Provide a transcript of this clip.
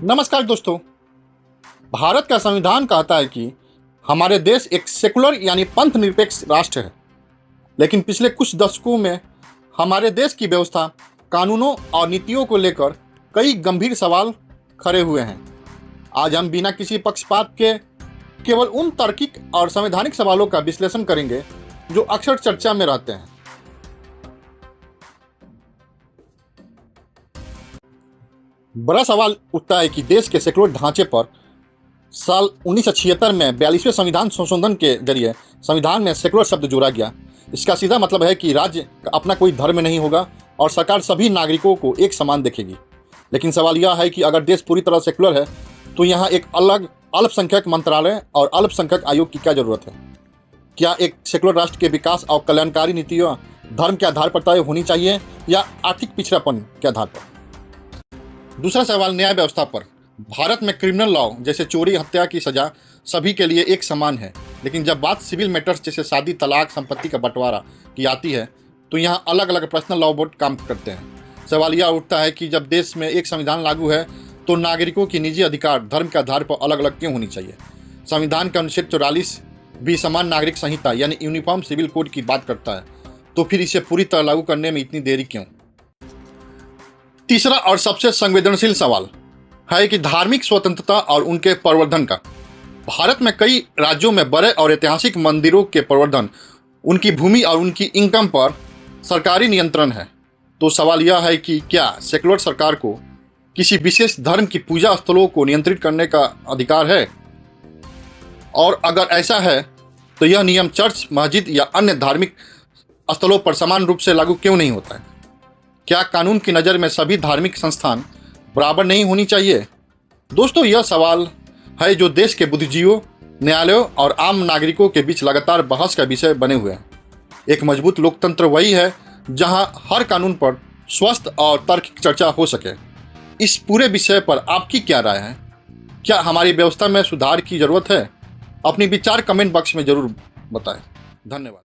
नमस्कार दोस्तों। भारत का संविधान कहता है कि हमारे देश एक सेकुलर यानी पंथ निरपेक्ष राष्ट्र है। लेकिन पिछले कुछ दशकों में हमारे देश की व्यवस्था, कानूनों और नीतियों को लेकर कई गंभीर सवाल खड़े हुए हैं। आज हम बिना किसी पक्षपात के केवल उन तार्किक और संवैधानिक सवालों का विश्लेषण करेंगे जो अक्सर चर्चा में रहते हैं। बड़ा सवाल उठता है कि देश के सेकुलर ढांचे पर साल 1976 में 42वें संविधान संशोधन के जरिए संविधान में सेकुलर शब्द जोड़ा गया। इसका सीधा मतलब है कि राज्य का अपना कोई धर्म नहीं होगा और सरकार सभी नागरिकों को एक समान देखेगी। लेकिन सवाल यह है कि अगर देश पूरी तरह सेकुलर है तो यहाँ एक अलग अल्पसंख्यक मंत्रालय और अल्पसंख्यक आयोग की क्या जरूरत है? क्या एक सेकुलर राष्ट्र के विकास और कल्याणकारी नीतियाँ धर्म के आधार पर तय होनी चाहिए या आर्थिक पिछड़ापन के आधार पर? दूसरा सवाल न्याय व्यवस्था पर। भारत में क्रिमिनल लॉ जैसे चोरी, हत्या की सजा सभी के लिए एक समान है। लेकिन जब बात सिविल मैटर्स जैसे शादी, तलाक, संपत्ति का बंटवारा की आती है तो यहाँ अलग अलग पर्सनल लॉ बोर्ड काम करते हैं। सवाल यह उठता है कि जब देश में एक संविधान लागू है तो नागरिकों की निजी अधिकार धर्म के आधार पर अलग अलग क्यों होनी चाहिए? संविधान का अनुच्छेद 44 भी समान नागरिक संहिता यानी यूनिफॉर्म सिविल कोड की बात करता है, तो फिर इसे पूरी तरह लागू करने में इतनी देरी क्यों? तीसरा और सबसे संवेदनशील सवाल है कि धार्मिक स्वतंत्रता और उनके प्रवर्धन का। भारत में कई राज्यों में बड़े और ऐतिहासिक मंदिरों के प्रवर्धन, उनकी भूमि और उनकी इनकम पर सरकारी नियंत्रण है। तो सवाल यह है कि क्या सेकुलर सरकार को किसी विशेष धर्म की पूजा स्थलों को नियंत्रित करने का अधिकार है? और अगर ऐसा है तो यह नियम चर्च, मस्जिद या अन्य धार्मिक स्थलों पर समान रूप से लागू क्यों नहीं होता है? क्या कानून की नज़र में सभी धार्मिक संस्थान बराबर नहीं होनी चाहिए? दोस्तों, यह सवाल है जो देश के बुद्धिजीवियों, न्यायालयों और आम नागरिकों के बीच लगातार बहस का विषय बने हुए हैं। एक मजबूत लोकतंत्र वही है जहां हर कानून पर स्वस्थ और तार्किक चर्चा हो सके। इस पूरे विषय पर आपकी क्या राय है? क्या हमारी व्यवस्था में सुधार की जरूरत है? अपनी विचार कमेंट बॉक्स में जरूर बताएं। धन्यवाद।